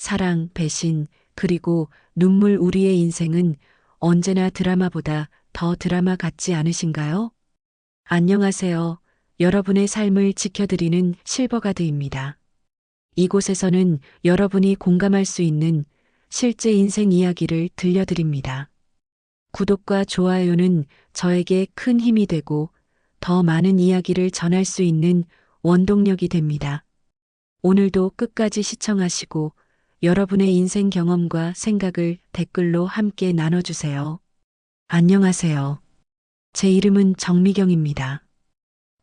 사랑, 배신, 그리고 눈물 우리의 인생은 언제나 드라마보다 더 드라마 같지 않으신가요? 안녕하세요. 여러분의 삶을 지켜드리는 실버가드입니다. 이곳에서는 여러분이 공감할 수 있는 실제 인생 이야기를 들려드립니다. 구독과 좋아요는 저에게 큰 힘이 되고 더 많은 이야기를 전할 수 있는 원동력이 됩니다. 오늘도 끝까지 시청하시고 여러분의 인생 경험과 생각을 댓글로 함께 나눠주세요. 안녕하세요. 제 이름은 정미경입니다.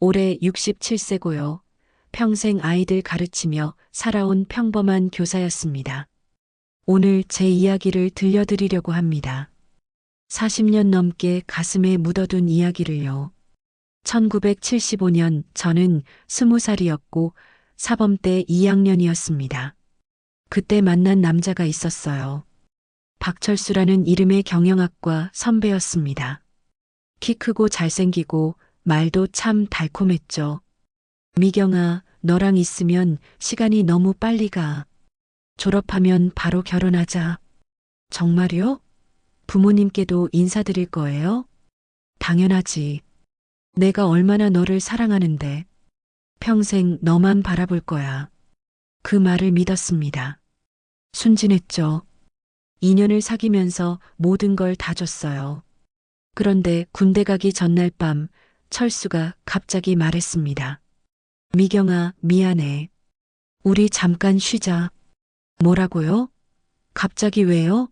올해 67세고요. 평생 아이들 가르치며 살아온 평범한 교사였습니다. 오늘 제 이야기를 들려드리려고 합니다. 40년 넘게 가슴에 묻어둔 이야기를요. 1975년 저는 20살이었고 사범대 2학년이었습니다. 그때 만난 남자가 있었어요. 박철수라는 이름의 경영학과 선배였습니다. 키 크고 잘생기고 말도 참 달콤했죠. 미경아, 너랑 있으면 시간이 너무 빨리 가. 졸업하면 바로 결혼하자. 정말요? 부모님께도 인사드릴 거예요? 당연하지. 내가 얼마나 너를 사랑하는데. 평생 너만 바라볼 거야. 그 말을 믿었습니다. 순진했죠. 2년을 사귀면서 모든 걸 다 줬어요. 그런데 군대 가기 전날 밤 철수가 갑자기 말했습니다. 미경아, 미안해. 우리 잠깐 쉬자. 뭐라고요? 갑자기 왜요?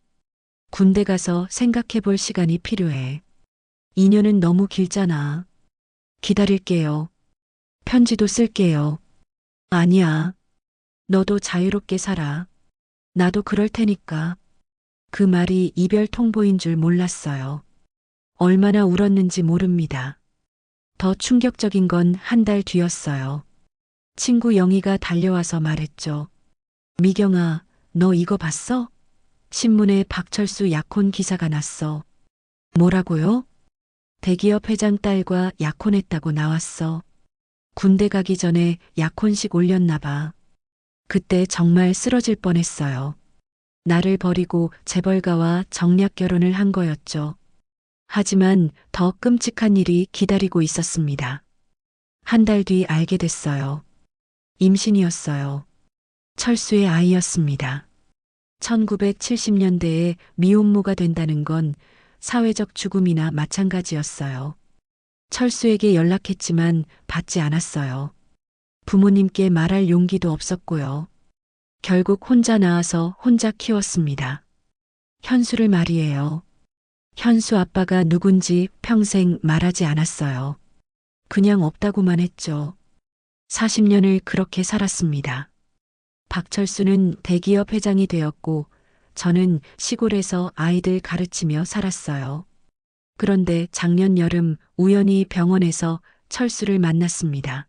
군대 가서 생각해 볼 시간이 필요해. 2년은 너무 길잖아. 기다릴게요. 편지도 쓸게요. 아니야. 너도 자유롭게 살아. 나도 그럴 테니까. 그 말이 이별 통보인 줄 몰랐어요. 얼마나 울었는지 모릅니다. 더 충격적인 건 한 달 뒤였어요. 친구 영희가 달려와서 말했죠. 미경아, 너 이거 봤어? 신문에 박철수 약혼 기사가 났어. 뭐라고요? 대기업 회장 딸과 약혼했다고 나왔어. 군대 가기 전에 약혼식 올렸나 봐. 그때 정말 쓰러질 뻔했어요. 나를 버리고 재벌가와 정략 결혼을 한 거였죠. 하지만 더 끔찍한 일이 기다리고 있었습니다. 한 달 뒤 알게 됐어요. 임신이었어요. 철수의 아이였습니다. 1970년대에 미혼모가 된다는 건 사회적 죽음이나 마찬가지였어요. 철수에게 연락했지만 받지 않았어요. 부모님께 말할 용기도 없었고요. 결국 혼자 낳아서 혼자 키웠습니다. 현수를 말이에요. 현수 아빠가 누군지 평생 말하지 않았어요. 그냥 없다고만 했죠. 40년을 그렇게 살았습니다. 박철수는 대기업 회장이 되었고 저는 시골에서 아이들 가르치며 살았어요. 그런데 작년 여름 우연히 병원에서 철수를 만났습니다.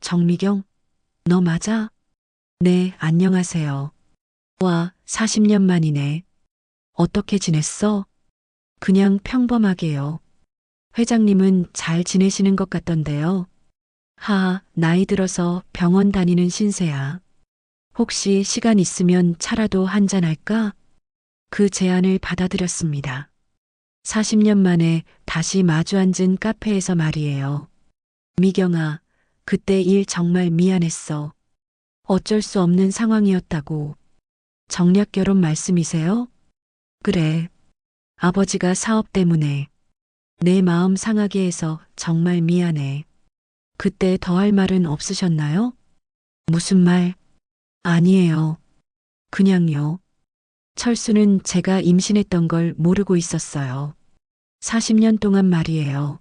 정미경? 너 맞아? 네, 안녕하세요. 와, 40년 만이네. 어떻게 지냈어? 그냥 평범하게요. 회장님은 잘 지내시는 것 같던데요. 하하, 나이 들어서 병원 다니는 신세야. 혹시 시간 있으면 차라도 한잔 할까? 그 제안을 받아들였습니다. 40년 만에 다시 마주 앉은 카페에서 말이에요. 미경아, 그때 일 정말 미안했어. 어쩔 수 없는 상황이었다고. 정략 결혼 말씀이세요? 그래. 아버지가 사업 때문에. 내 마음 상하게 해서 정말 미안해. 그때 더 할 말은 없으셨나요? 무슨 말? 아니에요. 그냥요. 철수는 제가 임신했던 걸 모르고 있었어요. 40년 동안 말이에요.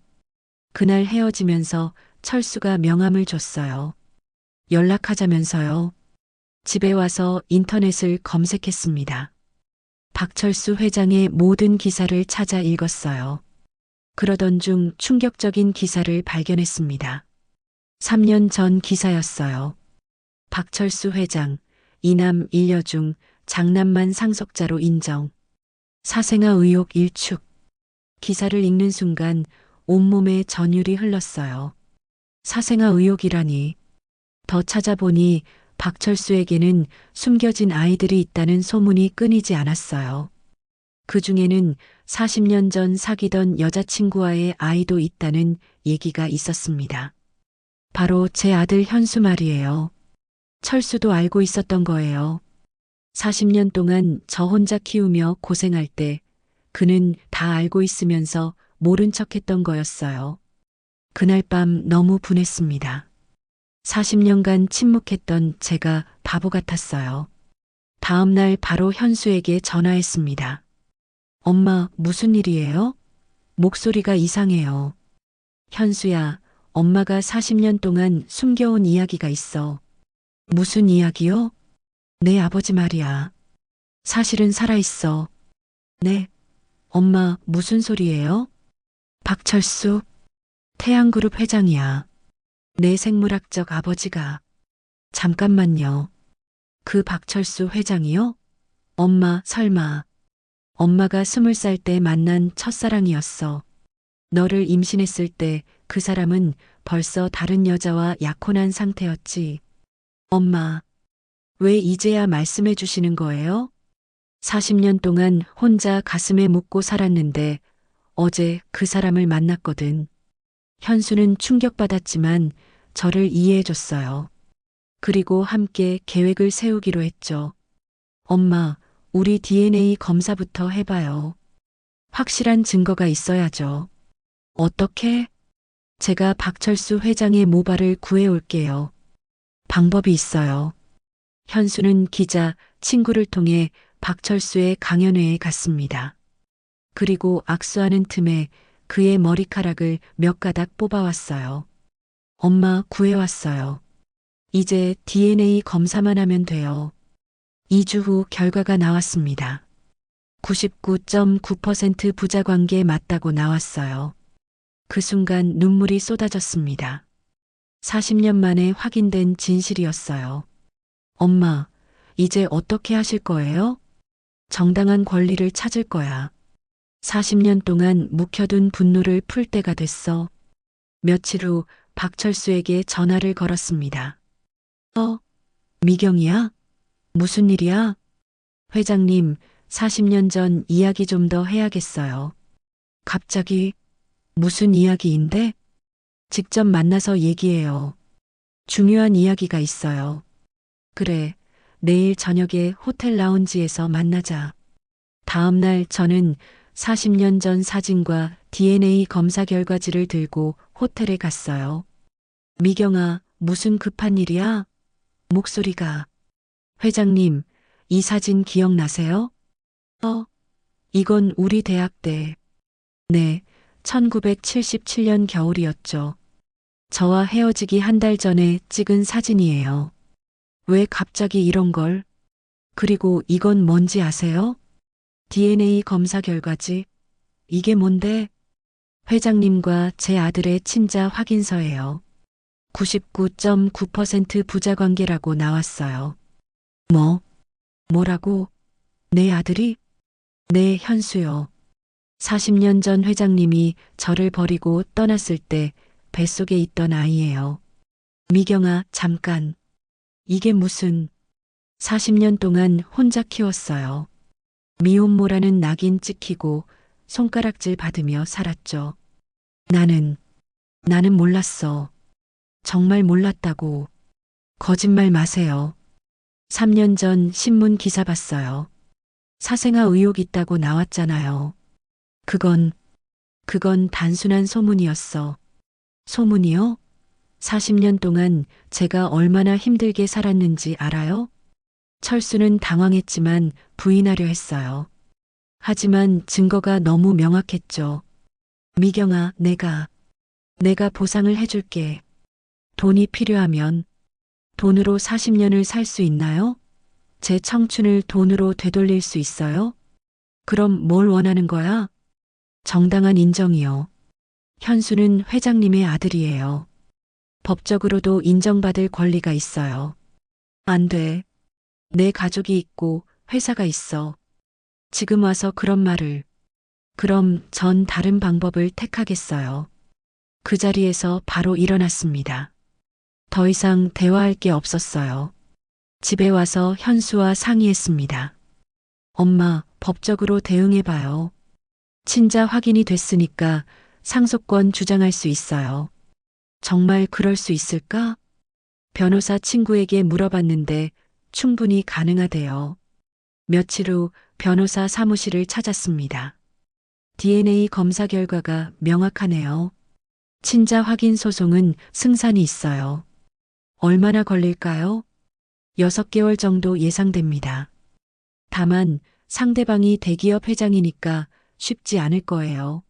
그날 헤어지면서 철수가 명함을 줬어요. 연락하자면서요. 집에 와서 인터넷을 검색했습니다. 박철수 회장의 모든 기사를 찾아 읽었어요. 그러던 중 충격적인 기사를 발견했습니다. 3년 전 기사였어요. 박철수 회장, 이남 일녀 중 장남만 상속자로 인정. 사생아 의혹 일축. 기사를 읽는 순간 온몸에 전율이 흘렀어요. 사생아 의혹이라니. 더 찾아보니 박철수에게는 숨겨진 아이들이 있다는 소문이 끊이지 않았어요. 그 중에는 40년 전 사귀던 여자친구와의 아이도 있다는 얘기가 있었습니다. 바로 제 아들 현수 말이에요. 철수도 알고 있었던 거예요. 40년 동안 저 혼자 키우며 고생할 때 그는 다 알고 있으면서 모른 척 했던 거였어요. 그날 밤 너무 분했습니다. 40년간 침묵했던 제가 바보 같았어요. 다음 날 바로 현수에게 전화했습니다. 엄마, 무슨 일이에요? 목소리가 이상해요. 현수야, 엄마가 40년 동안 숨겨온 이야기가 있어. 무슨 이야기요? 내 아버지 말이야. 사실은 살아있어. 네. 엄마, 무슨 소리예요? 박철수, 태양그룹 회장이야. 내 생물학적 아버지가. 잠깐만요. 그 박철수 회장이요? 엄마, 설마. 엄마가 20살 때 만난 첫사랑이었어. 너를 임신했을 때 그 사람은 벌써 다른 여자와 약혼한 상태였지. 엄마, 왜 이제야 말씀해 주시는 거예요? 40년 동안 혼자 가슴에 묻고 살았는데 어제 그 사람을 만났거든. 현수는 충격받았지만 저를 이해해 줬어요. 그리고 함께 계획을 세우기로 했죠. 엄마, 우리 DNA 검사부터 해봐요. 확실한 증거가 있어야죠. 어떻게? 제가 박철수 회장의 모발을 구해올게요. 방법이 있어요. 현수는 기자, 친구를 통해 박철수의 강연회에 갔습니다. 그리고 악수하는 틈에 그의 머리카락을 몇 가닥 뽑아왔어요. 엄마, 구해왔어요. 이제 DNA 검사만 하면 돼요. 2주 후 결과가 나왔습니다. 99.9% 부자관계 맞다고 나왔어요. 그 순간 눈물이 쏟아졌습니다. 40년 만에 확인된 진실이었어요. 엄마, 이제 어떻게 하실 거예요? 정당한 권리를 찾을 거야. 40년 동안 묵혀둔 분노를 풀 때가 됐어. 며칠 후 박철수에게 전화를 걸었습니다. 미경이야? 무슨 일이야? 회장님, 40년 전 이야기 좀 더 해야겠어요. 갑자기 무슨 이야기인데? 직접 만나서 얘기해요. 중요한 이야기가 있어요. 그래, 내일 저녁에 호텔 라운지에서 만나자. 다음 날 저는 40년 전 사진과 DNA 검사 결과지를 들고 호텔에 갔어요. 미경아, 무슨 급한 일이야? 목소리가. 회장님, 이 사진 기억나세요? 이건 우리 대학 때. 네, 1977년 겨울이었죠. 저와 헤어지기 한 달 전에 찍은 사진이에요. 왜 갑자기 이런 걸? 그리고 이건 뭔지 아세요? DNA 검사 결과지. 이게 뭔데? 회장님과 제 아들의 친자 확인서예요. 99.9% 부자 관계라고 나왔어요. 뭐라고? 내 아들이? 네, 현수요. 40년 전 회장님이 저를 버리고 떠났을 때 뱃속에 있던 아이예요. 미경아, 잠깐. 이게 무슨 40년 동안 혼자 키웠어요. 미혼모라는 낙인 찍히고 손가락질 받으며 살았죠. 나는 몰랐어. 정말 몰랐다고. 거짓말 마세요. 3년 전 신문 기사 봤어요. 사생아 의혹 있다고 나왔잖아요. 그건 단순한 소문이었어. 소문이요? 40년 동안 제가 얼마나 힘들게 살았는지 알아요? 철수는 당황했지만 부인하려 했어요. 하지만 증거가 너무 명확했죠. 미경아, 내가 보상을 해줄게. 돈이 필요하면 돈으로 40년을 살 수 있나요? 제 청춘을 돈으로 되돌릴 수 있어요? 그럼 뭘 원하는 거야? 정당한 인정이요. 현수는 회장님의 아들이에요. 법적으로도 인정받을 권리가 있어요. 안 돼. 내 가족이 있고 회사가 있어. 지금 와서 그런 말을. 그럼 전 다른 방법을 택하겠어요. 그 자리에서 바로 일어났습니다. 더 이상 대화할 게 없었어요. 집에 와서 현수와 상의했습니다. 엄마, 법적으로 대응해봐요. 친자 확인이 됐으니까 상속권 주장할 수 있어요. 정말 그럴 수 있을까? 변호사 친구에게 물어봤는데 충분히 가능하대요. 며칠 후 변호사 사무실을 찾았습니다. DNA 검사 결과가 명확하네요. 친자 확인 소송은 승산이 있어요. 얼마나 걸릴까요? 6개월 정도 예상됩니다. 다만 상대방이 대기업 회장이니까 쉽지 않을 거예요.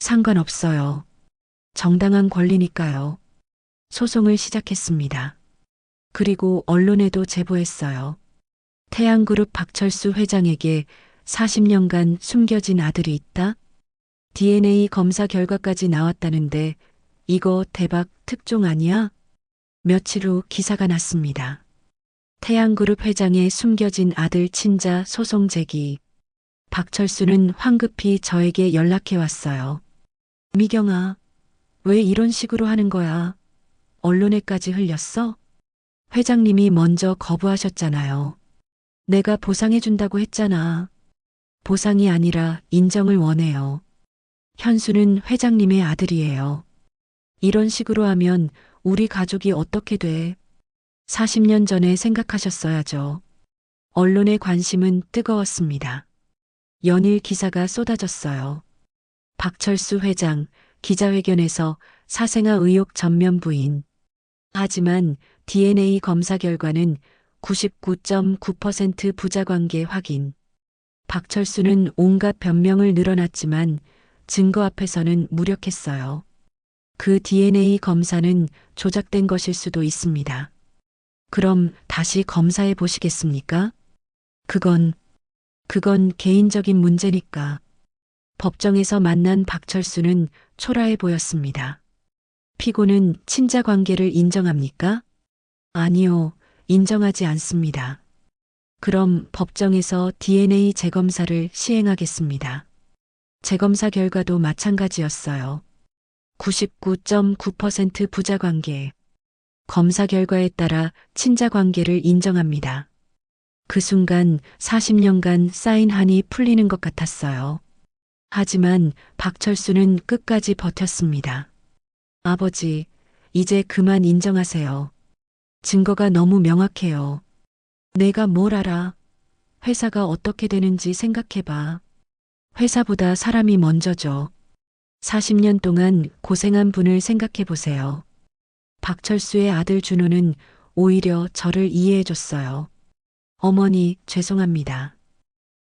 상관없어요. 정당한 권리니까요. 소송을 시작했습니다. 그리고 언론에도 제보했어요. 태양그룹 박철수 회장에게 40년간 숨겨진 아들이 있다? DNA 검사 결과까지 나왔다는데 이거 대박 특종 아니야? 며칠 후 기사가 났습니다. 태양그룹 회장의 숨겨진 아들 친자 소송 제기. 박철수는 황급히 저에게 연락해 왔어요. 미경아, 왜 이런 식으로 하는 거야? 언론에까지 흘렸어? 회장님이 먼저 거부하셨잖아요. 내가 보상해준다고 했잖아. 보상이 아니라 인정을 원해요. 현수는 회장님의 아들이에요. 이런 식으로 하면 우리 가족이 어떻게 돼? 40년 전에 생각하셨어야죠. 언론의 관심은 뜨거웠습니다. 연일 기사가 쏟아졌어요. 박철수 회장, 기자회견에서 사생아 의혹 전면 부인. 하지만 DNA 검사 결과는 99.9% 부자관계 확인. 박철수는 온갖 변명을 늘어놨지만 증거 앞에서는 무력했어요. 그 DNA 검사는 조작된 것일 수도 있습니다. 그럼 다시 검사해 보시겠습니까? 그건 개인적인 문제니까. 법정에서 만난 박철수는 초라해 보였습니다. 피고는 친자 관계를 인정합니까? 아니요, 인정하지 않습니다. 그럼 법정에서 DNA 재검사를 시행하겠습니다. 재검사 결과도 마찬가지였어요. 99.9% 부자 관계. 검사 결과에 따라 친자 관계를 인정합니다. 그 순간 40년간 쌓인 한이 풀리는 것 같았어요. 하지만 박철수는 끝까지 버텼습니다. 아버지, 이제 그만 인정하세요. 증거가 너무 명확해요. 내가 뭘 알아? 회사가 어떻게 되는지 생각해봐. 회사보다 사람이 먼저죠. 40년 동안 고생한 분을 생각해 보세요. 박철수의 아들 준호는 오히려 저를 이해해 줬어요. 어머니, 죄송합니다.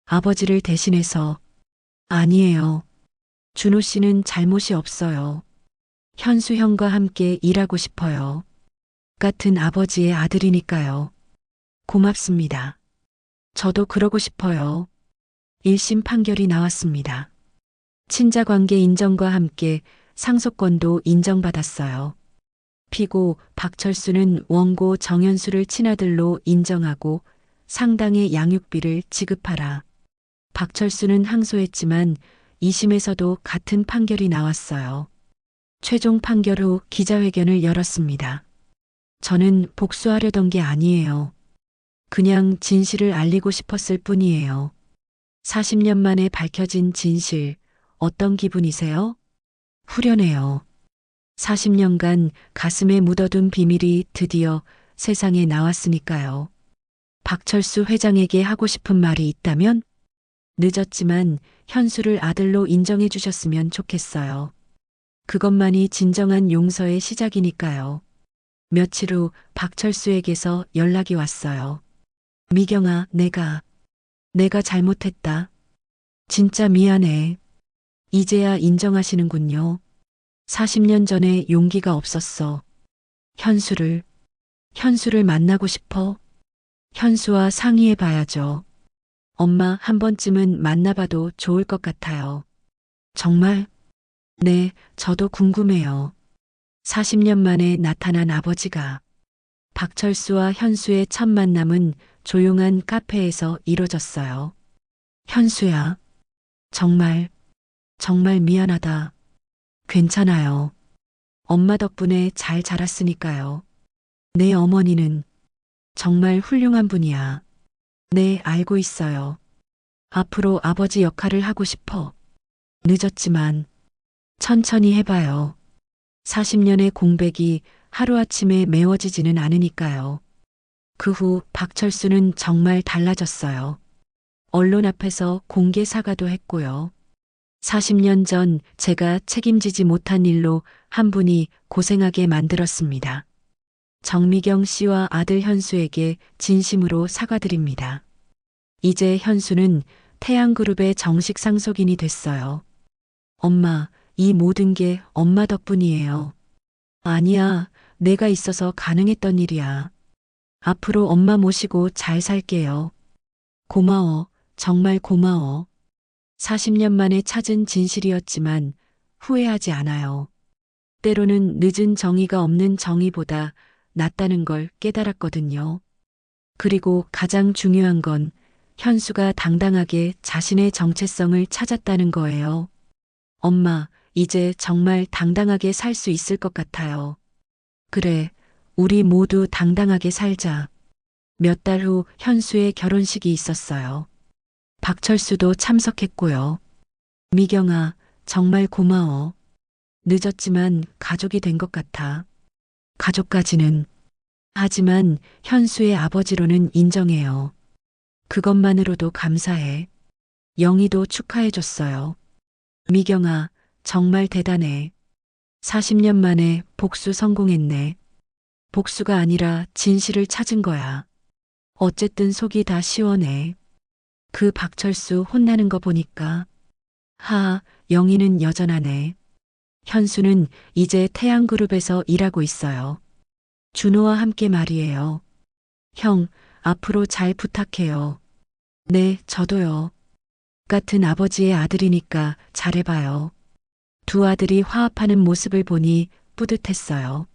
아버지를 대신해서. 아니에요. 준호 씨는 잘못이 없어요. 현수 형과 함께 일하고 싶어요. 같은 아버지의 아들이니까요. 고맙습니다. 저도 그러고 싶어요. 1심 판결이 나왔습니다. 친자 관계 인정과 함께 상속권도 인정받았어요. 피고 박철수는 원고 정현수를 친아들로 인정하고 상당의 양육비를 지급하라. 박철수는 항소했지만 2심에서도 같은 판결이 나왔어요. 최종 판결 후 기자회견을 열었습니다. 저는 복수하려던 게 아니에요. 그냥 진실을 알리고 싶었을 뿐이에요. 40년 만에 밝혀진 진실, 어떤 기분이세요? 후련해요. 40년간 가슴에 묻어둔 비밀이 드디어 세상에 나왔으니까요. 박철수 회장에게 하고 싶은 말이 있다면? 늦었지만 현수를 아들로 인정해 주셨으면 좋겠어요. 그것만이 진정한 용서의 시작이니까요. 며칠 후 박철수에게서 연락이 왔어요. 미경아, 내가 잘못했다. 진짜 미안해. 이제야 인정하시는군요. 40년 전에 용기가 없었어. 현수를 만나고 싶어. 현수와 상의해 봐야죠. 엄마 한 번쯤은 만나봐도 좋을 것 같아요. 정말? 네, 저도 궁금해요. 40년 만에 나타난 아버지가. 박철수와 현수의 첫 만남은 조용한 카페에서 이뤄졌어요. 현수야, 정말 미안하다. 괜찮아요. 엄마 덕분에 잘 자랐으니까요. 내 어머니는 정말 훌륭한 분이야. 네, 알고 있어요. 앞으로 아버지 역할을 하고 싶어. 늦었지만 천천히 해봐요. 40년의 공백이 하루아침에 메워지지는 않으니까요. 그 후 박철수는 정말 달라졌어요. 언론 앞에서 공개 사과도 했고요. 40년 전 제가 책임지지 못한 일로 한 분이 고생하게 만들었습니다. 정미경 씨와 아들 현수에게 진심으로 사과드립니다. 이제 현수는 태양그룹의 정식 상속인이 됐어요. 엄마, 이 모든 게 엄마 덕분이에요. 아니야, 내가 있어서 가능했던 일이야. 앞으로 엄마 모시고 잘 살게요. 고마워, 정말 고마워. 40년 만에 찾은 진실이었지만 후회하지 않아요. 때로는 늦은 정의가 없는 정의보다 낫다는 걸 깨달았거든요. 그리고 가장 중요한 건 현수가 당당하게 자신의 정체성을 찾았다는 거예요. 엄마, 이제 정말 당당하게 살 수 있을 것 같아요. 그래, 우리 모두 당당하게 살자. 몇 달 후 현수의 결혼식이 있었어요. 박철수도 참석했고요. 미경아, 정말 고마워. 늦었지만 가족이 된 것 같아. 가족까지는. 하지만 현수의 아버지로는 인정해요. 그것만으로도 감사해. 영희도 축하해줬어요. 미경아, 정말 대단해. 40년 만에 복수 성공했네. 복수가 아니라 진실을 찾은 거야. 어쨌든 속이 다 시원해. 그 박철수 혼나는 거 보니까. 영희는 여전하네. 현수는 이제 태양그룹에서 일하고 있어요. 준호와 함께 말이에요. 형, 앞으로 잘 부탁해요. 네, 저도요. 같은 아버지의 아들이니까 잘해봐요. 두 아들이 화합하는 모습을 보니 뿌듯했어요.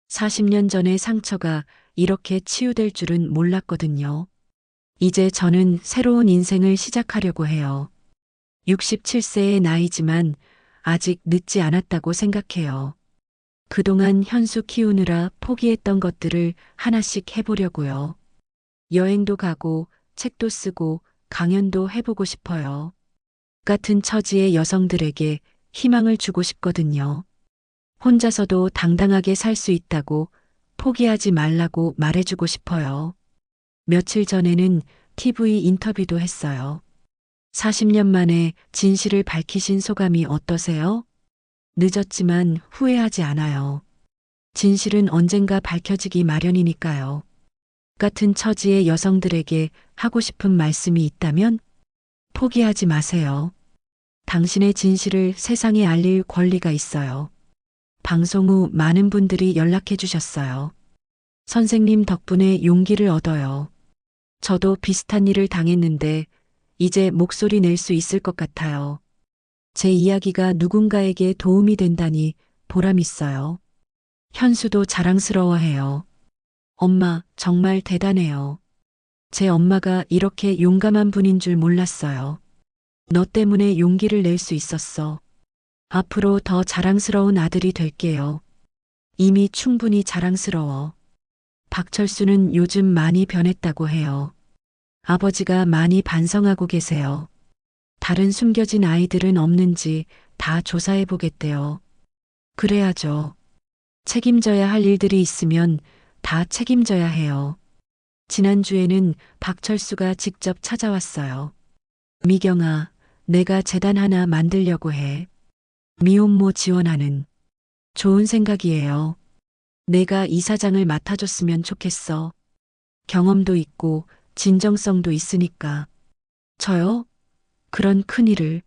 40년 전의 상처가 이렇게 치유될 줄은 몰랐거든요. 이제 저는 새로운 인생을 시작하려고 해요. 67세의 나이지만 아직 늦지 않았다고 생각해요. 그동안 현수 키우느라 포기했던 것들을 하나씩 해보려고요. 여행도 가고 책도 쓰고 강연도 해보고 싶어요. 같은 처지의 여성들에게 희망을 주고 싶거든요. 혼자서도 당당하게 살 수 있다고 포기하지 말라고 말해주고 싶어요. 며칠 전에는 TV 인터뷰도 했어요. 40년 만에 진실을 밝히신 소감이 어떠세요? 늦었지만 후회하지 않아요. 진실은 언젠가 밝혀지기 마련이니까요. 같은 처지의 여성들에게 하고 싶은 말씀이 있다면 포기하지 마세요. 당신의 진실을 세상에 알릴 권리가 있어요. 방송 후 많은 분들이 연락해 주셨어요. 선생님 덕분에 용기를 얻어요. 저도 비슷한 일을 당했는데 이제 목소리 낼 수 있을 것 같아요. 제 이야기가 누군가에게 도움이 된다니 보람 있어요. 현수도 자랑스러워해요. 엄마, 정말 대단해요. 제 엄마가 이렇게 용감한 분인 줄 몰랐어요. 너 때문에 용기를 낼 수 있었어. 앞으로 더 자랑스러운 아들이 될게요. 이미 충분히 자랑스러워. 박철수는 요즘 많이 변했다고 해요. 아버지가 많이 반성하고 계세요. 다른 숨겨진 아이들은 없는지 다 조사해 보겠대요. 그래야죠. 책임져야 할 일들이 있으면 다 책임져야 해요. 지난주에는 박철수가 직접 찾아왔어요. 미경아, 내가 재단 하나 만들려고 해. 미혼모 지원하는. 좋은 생각이에요. 내가 이사장을 맡아줬으면 좋겠어. 경험도 있고 진정성도 있으니까. 저요? 그런 큰일을.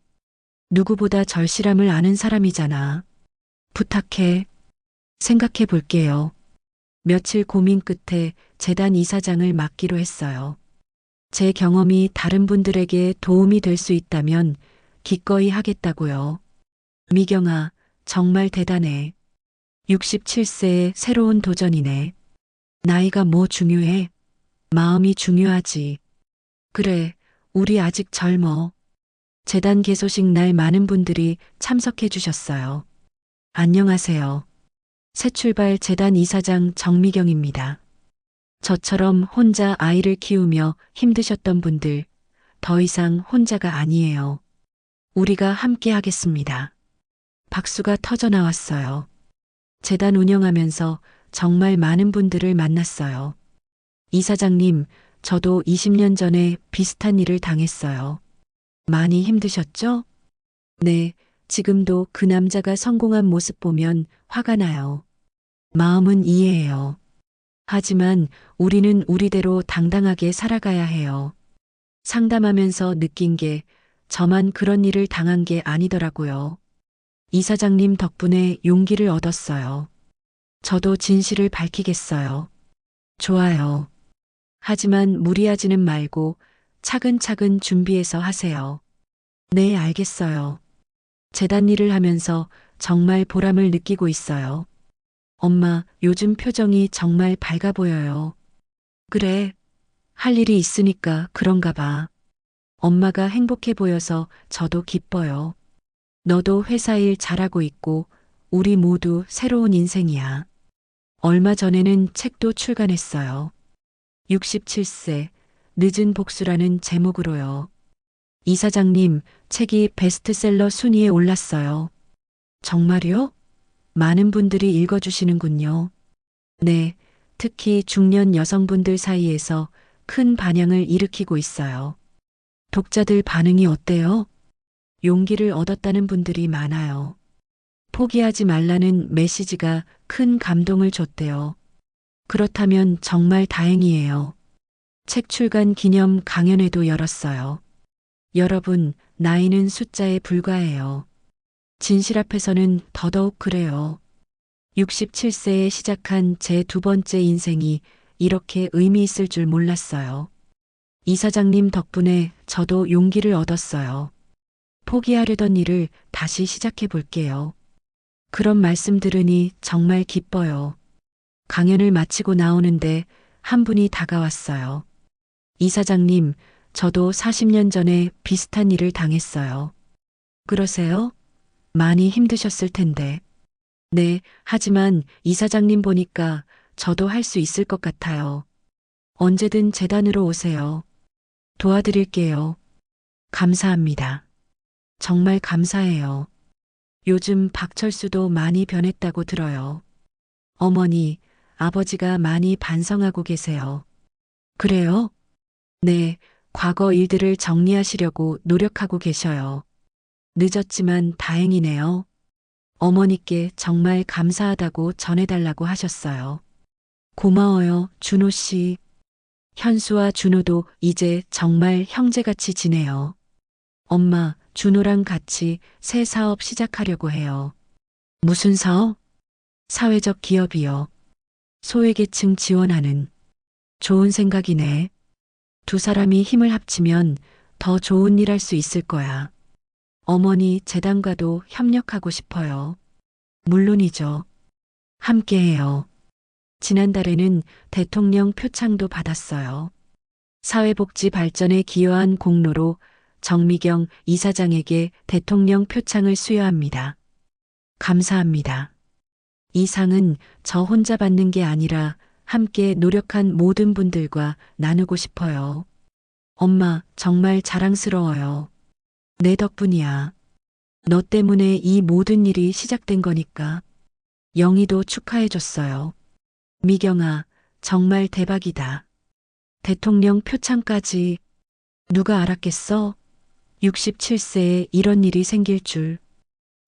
누구보다 절실함을 아는 사람이잖아. 부탁해. 생각해 볼게요. 며칠 고민 끝에 재단 이사장을 맡기로 했어요. 제 경험이 다른 분들에게 도움이 될 수 있다면 기꺼이 하겠다고요. 미경아, 정말 대단해. 67세의 새로운 도전이네. 나이가 뭐 중요해? 마음이 중요하지. 그래, 우리 아직 젊어. 재단 개소식 날 많은 분들이 참석해 주셨어요. 안녕하세요. 새출발 재단 이사장 정미경입니다. 저처럼 혼자 아이를 키우며 힘드셨던 분들, 더 이상 혼자가 아니에요. 우리가 함께 하겠습니다. 박수가 터져 나왔어요. 재단 운영하면서 정말 많은 분들을 만났어요. 이사장님, 저도 20년 전에 비슷한 일을 당했어요. 많이 힘드셨죠? 네, 지금도 그 남자가 성공한 모습 보면 화가 나요. 마음은 이해해요. 하지만 우리는 우리대로 당당하게 살아가야 해요. 상담하면서 느낀 게 저만 그런 일을 당한 게 아니더라고요. 이사장님 덕분에 용기를 얻었어요. 저도 진실을 밝히겠어요. 좋아요. 하지만 무리하지는 말고 차근차근 준비해서 하세요. 네, 알겠어요. 재단 일을 하면서 정말 보람을 느끼고 있어요. 엄마, 요즘 표정이 정말 밝아 보여요. 그래, 할 일이 있으니까 그런가 봐. 엄마가 행복해 보여서 저도 기뻐요. 너도 회사 일 잘하고 있고, 우리 모두 새로운 인생이야. 얼마 전에는 책도 출간했어요. 67세, 늦은 복수라는 제목으로요. 이사장님, 책이 베스트셀러 순위에 올랐어요. 정말요? 많은 분들이 읽어주시는군요. 네, 특히 중년 여성분들 사이에서 큰 반향을 일으키고 있어요. 독자들 반응이 어때요? 용기를 얻었다는 분들이 많아요. 포기하지 말라는 메시지가 큰 감동을 줬대요. 그렇다면 정말 다행이에요. 책 출간 기념 강연회도 열었어요. 여러분, 나이는 숫자에 불과해요. 진실 앞에서는 더더욱 그래요. 67세에 시작한 제 두 번째 인생이 이렇게 의미 있을 줄 몰랐어요. 이사장님 덕분에 저도 용기를 얻었어요. 포기하려던 일을 다시 시작해 볼게요. 그런 말씀 들으니 정말 기뻐요. 강연을 마치고 나오는데 한 분이 다가왔어요. 이사장님, 저도 40년 전에 비슷한 일을 당했어요. 그러세요? 많이 힘드셨을 텐데. 네, 하지만 이사장님 보니까 저도 할 수 있을 것 같아요. 언제든 재단으로 오세요. 도와드릴게요. 감사합니다. 정말 감사해요. 요즘 박철수도 많이 변했다고 들어요. 어머니, 아버지가 많이 반성하고 계세요. 그래요? 네, 과거 일들을 정리하시려고 노력하고 계셔요. 늦었지만 다행이네요. 어머니께 정말 감사하다고 전해달라고 하셨어요. 고마워요, 준호 씨. 현수와 준호도 이제 정말 형제같이 지내요. 엄마, 준호랑 같이 새 사업 시작하려고 해요. 무슨 사업? 사회적 기업이요. 소외계층 지원하는. 좋은 생각이네. 두 사람이 힘을 합치면 더 좋은 일 할 수 있을 거야. 어머니 재단과도 협력하고 싶어요. 물론이죠. 함께해요. 지난달에는 대통령 표창도 받았어요. 사회복지 발전에 기여한 공로로 정미경 이사장에게 대통령 표창을 수여합니다. 감사합니다. 이 상은 저 혼자 받는 게 아니라 함께 노력한 모든 분들과 나누고 싶어요. 엄마, 정말 자랑스러워요. 내 덕분이야. 너 때문에 이 모든 일이 시작된 거니까. 영희도 축하해줬어요. 미경아, 정말 대박이다. 대통령 표창까지. 누가 알았겠어? 67세에 이런 일이 생길 줄.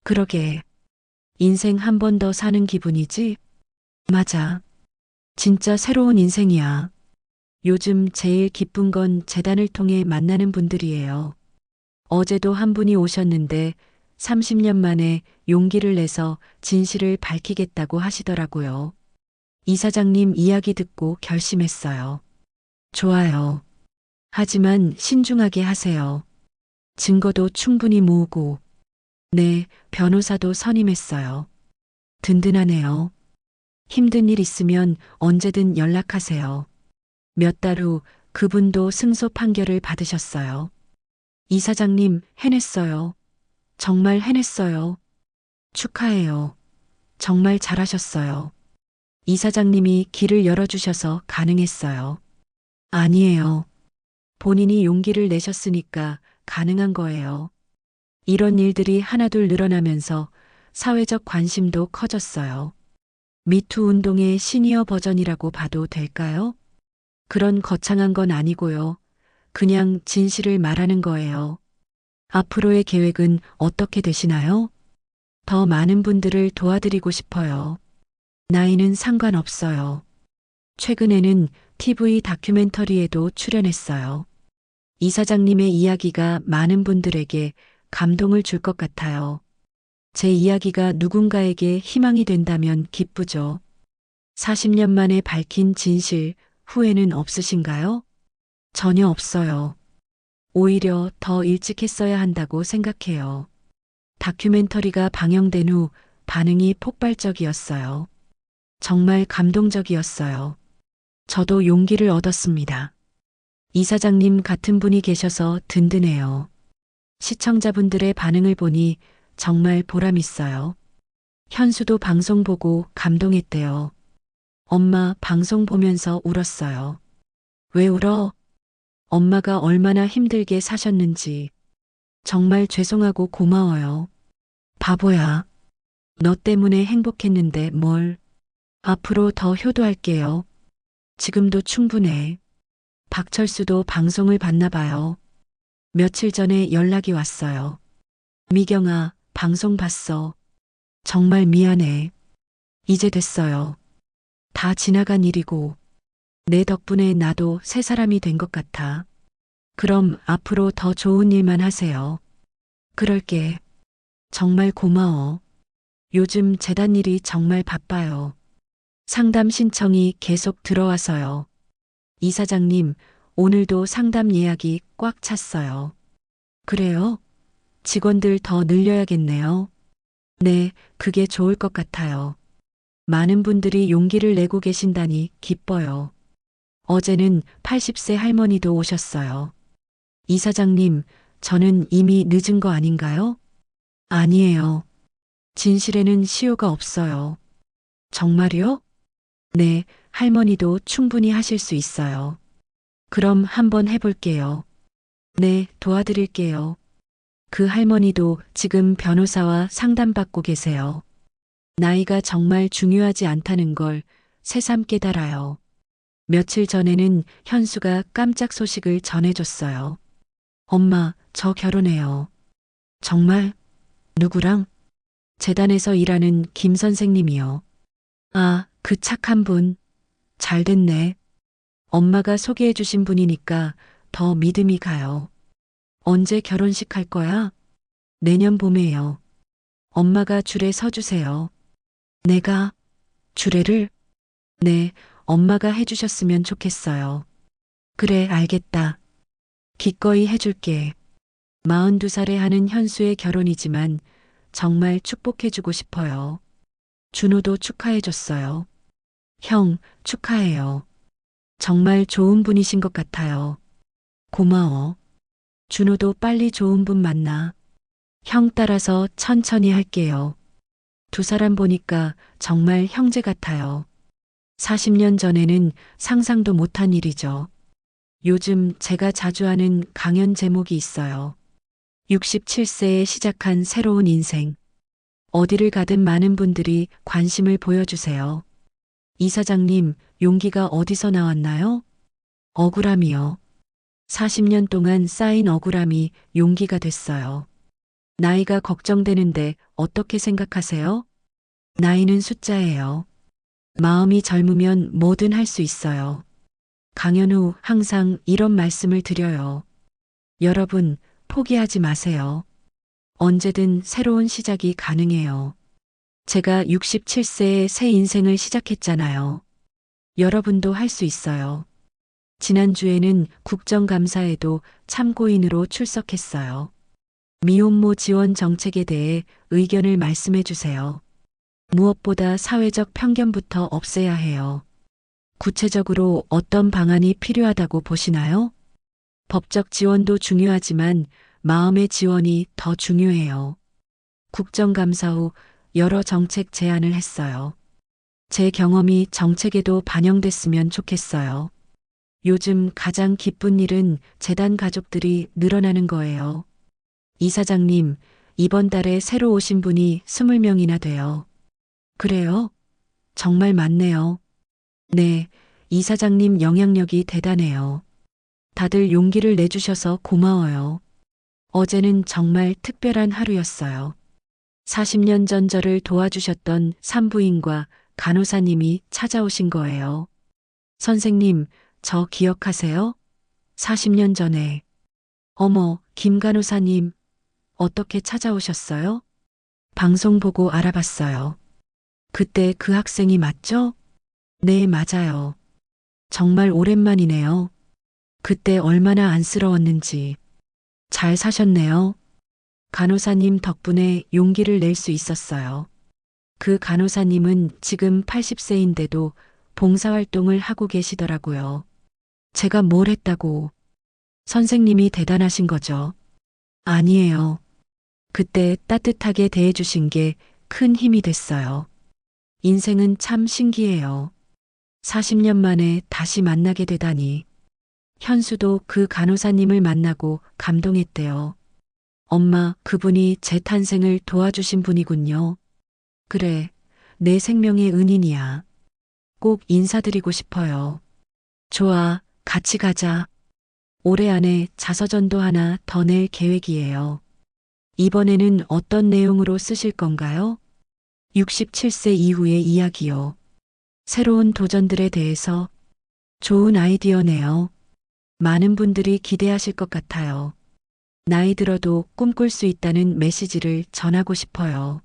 그러게. 인생 한 번 더 사는 기분이지? 맞아. 진짜 새로운 인생이야. 요즘 제일 기쁜 건 재단을 통해 만나는 분들이에요. 어제도 한 분이 오셨는데 30년 만에 용기를 내서 진실을 밝히겠다고 하시더라고요. 이사장님 이야기 듣고 결심했어요. 좋아요. 하지만 신중하게 하세요. 증거도 충분히 모으고. 네, 변호사도 선임했어요. 든든하네요. 힘든 일 있으면 언제든 연락하세요. 몇 달 후 그분도 승소 판결을 받으셨어요. 이사장님, 해냈어요. 정말 해냈어요. 축하해요. 정말 잘하셨어요. 이사장님이 길을 열어주셔서 가능했어요. 아니에요. 본인이 용기를 내셨으니까 가능한 거예요. 이런 일들이 하나둘 늘어나면서 사회적 관심도 커졌어요. 미투 운동의 시니어 버전이라고 봐도 될까요? 그런 거창한 건 아니고요. 그냥 진실을 말하는 거예요. 앞으로의 계획은 어떻게 되시나요? 더 많은 분들을 도와드리고 싶어요. 나이는 상관없어요. 최근에는 TV 다큐멘터리에도 출연했어요. 이사장님의 이야기가 많은 분들에게 감동을 줄 것 같아요. 제 이야기가 누군가에게 희망이 된다면 기쁘죠. 40년 만에 밝힌 진실, 후회는 없으신가요? 전혀 없어요. 오히려 더 일찍 했어야 한다고 생각해요. 다큐멘터리가 방영된 후 반응이 폭발적이었어요. 정말 감동적이었어요. 저도 용기를 얻었습니다. 이사장님 같은 분이 계셔서 든든해요. 시청자분들의 반응을 보니 정말 보람 있어요. 현수도 방송 보고 감동했대요. 엄마 방송 보면서 울었어요. 왜 울어? 엄마가 얼마나 힘들게 사셨는지. 정말 죄송하고 고마워요. 바보야. 너 때문에 행복했는데 뭘. 앞으로 더 효도할게요. 지금도 충분해. 박철수도 방송을 봤나 봐요. 며칠 전에 연락이 왔어요. 미경아, 방송 봤어. 정말 미안해. 이제 됐어요. 다 지나간 일이고, 내 덕분에 나도 새 사람이 된 것 같아. 그럼 앞으로 더 좋은 일만 하세요. 그럴게. 정말 고마워. 요즘 재단 일이 정말 바빠요. 상담 신청이 계속 들어와서요. 이사장님, 오늘도 상담 예약이 꽉 찼어요. 그래요? 직원들 더 늘려야겠네요. 네, 그게 좋을 것 같아요. 많은 분들이 용기를 내고 계신다니 기뻐요. 어제는 80세 할머니도 오셨어요. 이사장님, 저는 이미 늦은 거 아닌가요? 아니에요. 진실에는 시효가 없어요. 정말요? 네, 할머니도 충분히 하실 수 있어요. 그럼 한번 해볼게요. 네, 도와드릴게요. 그 할머니도 지금 변호사와 상담받고 계세요. 나이가 정말 중요하지 않다는 걸 새삼 깨달아요. 며칠 전에는 현수가 깜짝 소식을 전해줬어요. 엄마, 저 결혼해요. 정말? 누구랑? 재단에서 일하는 김 선생님이요. 아, 그 착한 분. 잘 됐네. 엄마가 소개해 주신 분이니까 더 믿음이 가요. 언제 결혼식 할 거야? 내년 봄에요. 엄마가 줄에 서주세요. 내가 주례를? 네, 엄마가 해주셨으면 좋겠어요. 그래, 알겠다. 기꺼이 해줄게. 42살에 하는 현수의 결혼이지만 정말 축복해주고 싶어요. 준호도 축하해줬어요. 형, 축하해요. 정말 좋은 분이신 것 같아요. 고마워. 준호도 빨리 좋은 분 만나. 형 따라서 천천히 할게요. 두 사람 보니까 정말 형제 같아요. 40년 전에는 상상도 못한 일이죠. 요즘 제가 자주 하는 강연 제목이 있어요. 67세에 시작한 새로운 인생. 어디를 가든 많은 분들이 관심을 보여주세요. 이사장님, 용기가 어디서 나왔나요? 억울함이요. 40년 동안 쌓인 억울함이 용기가 됐어요. 나이가 걱정되는데 어떻게 생각하세요? 나이는 숫자예요. 마음이 젊으면 뭐든 할 수 있어요. 강연 후 항상 이런 말씀을 드려요. 여러분, 포기하지 마세요. 언제든 새로운 시작이 가능해요. 제가 67세에 새 인생을 시작했잖아요. 여러분도 할 수 있어요. 지난주에는 국정감사에도 참고인으로 출석했어요. 미혼모 지원 정책에 대해 의견을 말씀해 주세요. 무엇보다 사회적 편견부터 없애야 해요. 구체적으로 어떤 방안이 필요하다고 보시나요? 법적 지원도 중요하지만 마음의 지원이 더 중요해요. 국정감사 후 여러 정책 제안을 했어요. 제 경험이 정책에도 반영됐으면 좋겠어요. 요즘 가장 기쁜 일은 재단 가족들이 늘어나는 거예요. 이사장님, 이번 달에 새로 오신 분이 20명이나 돼요. 그래요? 정말 많네요. 네, 이사장님 영향력이 대단해요. 다들 용기를 내주셔서 고마워요. 어제는 정말 특별한 하루였어요. 40년 전 저를 도와주셨던 산부인과 간호사님이 찾아오신 거예요. 선생님, 저 기억하세요? 40년 전에. 어머, 김 간호사님, 어떻게 찾아오셨어요? 방송 보고 알아봤어요. 그때 그 학생이 맞죠? 네, 맞아요. 정말 오랜만이네요. 그때 얼마나 안쓰러웠는지. 잘 사셨네요. 간호사님 덕분에 용기를 낼 수 있었어요. 그 간호사님은 지금 80세인데도 봉사활동을 하고 계시더라고요. 제가 뭘 했다고. 선생님이 대단하신 거죠. 아니에요. 그때 따뜻하게 대해주신 게 큰 힘이 됐어요. 인생은 참 신기해요. 40년 만에 다시 만나게 되다니. 현수도 그 간호사님을 만나고 감동했대요. 엄마, 그분이 제 탄생을 도와주신 분이군요. 그래, 내 생명의 은인이야. 꼭 인사드리고 싶어요. 좋아, 같이 가자. 올해 안에 자서전도 하나 더 낼 계획이에요. 이번에는 어떤 내용으로 쓰실 건가요? 67세 이후의 이야기요. 새로운 도전들에 대해서. 좋은 아이디어네요. 많은 분들이 기대하실 것 같아요. 나이 들어도 꿈꿀 수 있다는 메시지를 전하고 싶어요.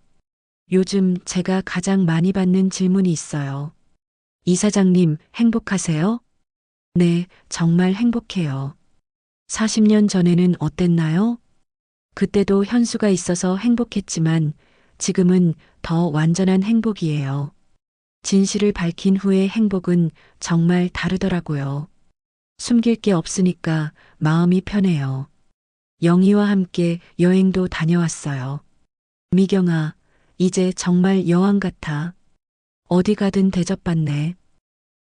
요즘 제가 가장 많이 받는 질문이 있어요. 이사장님, 행복하세요? 네, 정말 행복해요. 40년 전에는 어땠나요? 그때도 현수가 있어서 행복했지만 지금은 더 완전한 행복이에요. 진실을 밝힌 후의 행복은 정말 다르더라고요. 숨길 게 없으니까 마음이 편해요. 영희와 함께 여행도 다녀왔어요. 미경아, 이제 정말 여왕 같아. 어디 가든 대접받네.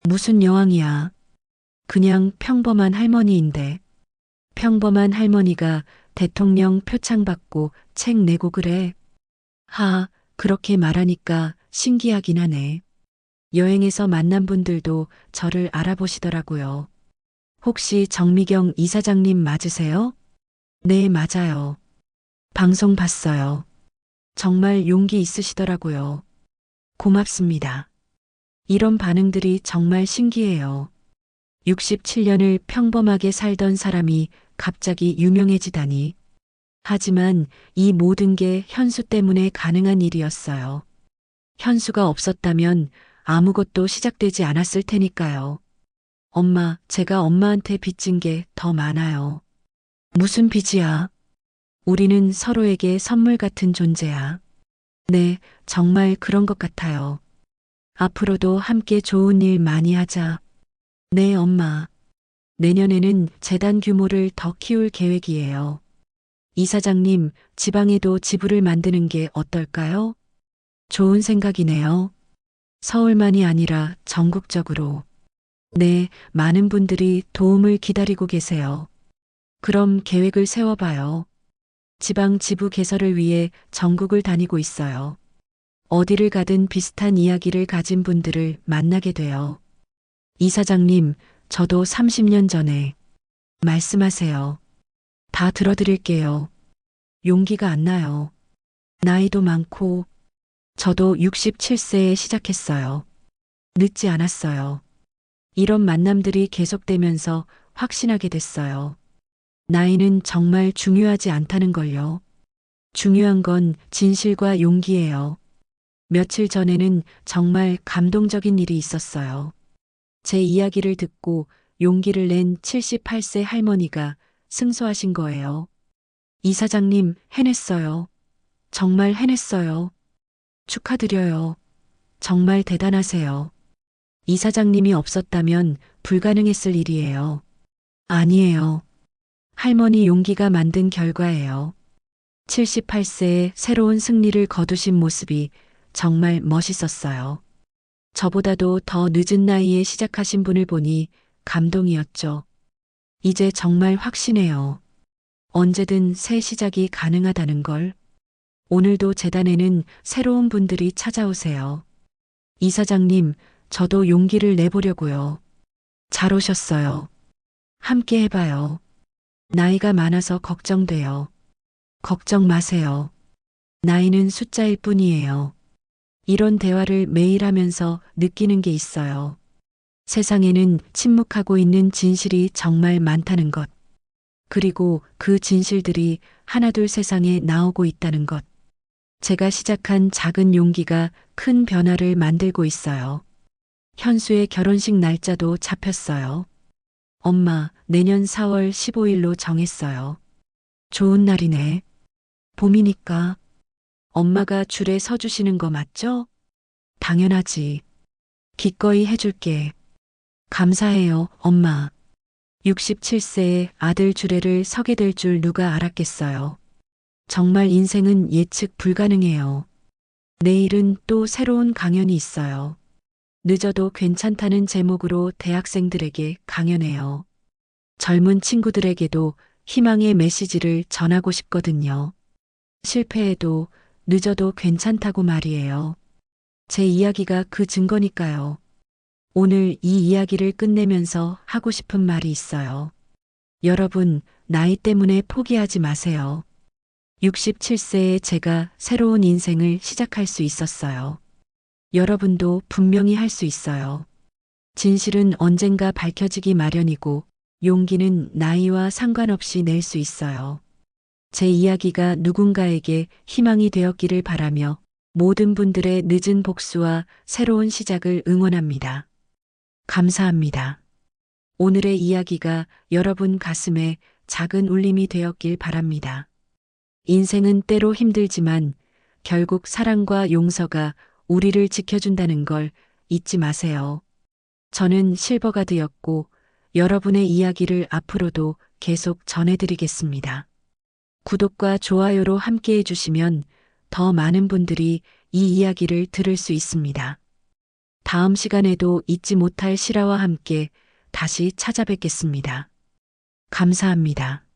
무슨 여왕이야. 그냥 평범한 할머니인데. 평범한 할머니가 대통령 표창 받고 책 내고 그래. 하, 그렇게 말하니까 신기하긴 하네. 여행에서 만난 분들도 저를 알아보시더라고요. 혹시 정미경 이사장님 맞으세요? 네, 맞아요. 방송 봤어요. 정말 용기 있으시더라고요. 고맙습니다. 이런 반응들이 정말 신기해요. 67년을 평범하게 살던 사람이 갑자기 유명해지다니. 하지만 이 모든 게 현수 때문에 가능한 일이었어요. 현수가 없었다면 아무것도 시작되지 않았을 테니까요. 엄마, 제가 엄마한테 빚진 게 더 많아요. 무슨 빚이야? 우리는 서로에게 선물 같은 존재야. 네, 정말 그런 것 같아요. 앞으로도 함께 좋은 일 많이 하자. 네, 엄마. 내년에는 재단 규모를 더 키울 계획이에요. 이사장님, 지방에도 지부를 만드는 게 어떨까요? 좋은 생각이네요. 서울만이 아니라 전국적으로. 네, 많은 분들이 도움을 기다리고 계세요. 그럼 계획을 세워봐요. 지방 지부 개설을 위해 전국을 다니고 있어요. 어디를 가든 비슷한 이야기를 가진 분들을 만나게 돼요. 이사장님, 저도 30년 전에. 말씀하세요. 다 들어드릴게요. 용기가 안 나요. 나이도 많고, 저도 67세에 시작했어요. 늦지 않았어요. 이런 만남들이 계속되면서 확신하게 됐어요. 나이는 정말 중요하지 않다는 걸요. 중요한 건 진실과 용기예요. 며칠 전에는 정말 감동적인 일이 있었어요. 제 이야기를 듣고 용기를 낸 78세 할머니가 승소하신 거예요. 이사장님, 해냈어요. 정말 해냈어요. 축하드려요. 정말 대단하세요. 이사장님이 없었다면 불가능했을 일이에요. 아니에요. 할머니 용기가 만든 결과예요. 78세의 새로운 승리를 거두신 모습이 정말 멋있었어요. 저보다도 더 늦은 나이에 시작하신 분을 보니 감동이었죠. 이제 정말 확신해요. 언제든 새 시작이 가능하다는 걸. 오늘도 재단에는 새로운 분들이 찾아오세요. 이사장님, 저도 용기를 내보려고요. 잘 오셨어요. 함께 해봐요. 나이가 많아서 걱정돼요. 걱정 마세요. 나이는 숫자일 뿐이에요. 이런 대화를 매일 하면서 느끼는 게 있어요. 세상에는 침묵하고 있는 진실이 정말 많다는 것. 그리고 그 진실들이 하나둘 세상에 나오고 있다는 것. 제가 시작한 작은 용기가 큰 변화를 만들고 있어요. 현수의 결혼식 날짜도 잡혔어요. 엄마, 내년 4월 15일로 정했어요. 좋은 날이네. 봄이니까. 엄마가 줄에 서주시는 거 맞죠? 당연하지. 기꺼이 해줄게. 감사해요, 엄마. 67세에 아들 주례를 서게 될 줄 누가 알았겠어요. 정말 인생은 예측 불가능해요. 내일은 또 새로운 강연이 있어요. 늦어도 괜찮다는 제목으로 대학생들에게 강연해요. 젊은 친구들에게도 희망의 메시지를 전하고 싶거든요. 실패해도 늦어도 괜찮다고 말이에요. 제 이야기가 그 증거니까요. 오늘 이 이야기를 끝내면서 하고 싶은 말이 있어요. 여러분, 나이 때문에 포기하지 마세요. 67세에 제가 새로운 인생을 시작할 수 있었어요. 여러분도 분명히 할 수 있어요. 진실은 언젠가 밝혀지기 마련이고 용기는 나이와 상관없이 낼 수 있어요. 제 이야기가 누군가에게 희망이 되었기를 바라며 모든 분들의 늦은 복수와 새로운 시작을 응원합니다. 감사합니다. 오늘의 이야기가 여러분 가슴에 작은 울림이 되었길 바랍니다. 인생은 때로 힘들지만 결국 사랑과 용서가 우리를 지켜준다는 걸 잊지 마세요. 저는 실버가드였고 여러분의 이야기를 앞으로도 계속 전해드리겠습니다. 구독과 좋아요로 함께 해주시면 더 많은 분들이 이 이야기를 들을 수 있습니다. 다음 시간에도 잊지 못할 실화와 함께 다시 찾아뵙겠습니다. 감사합니다.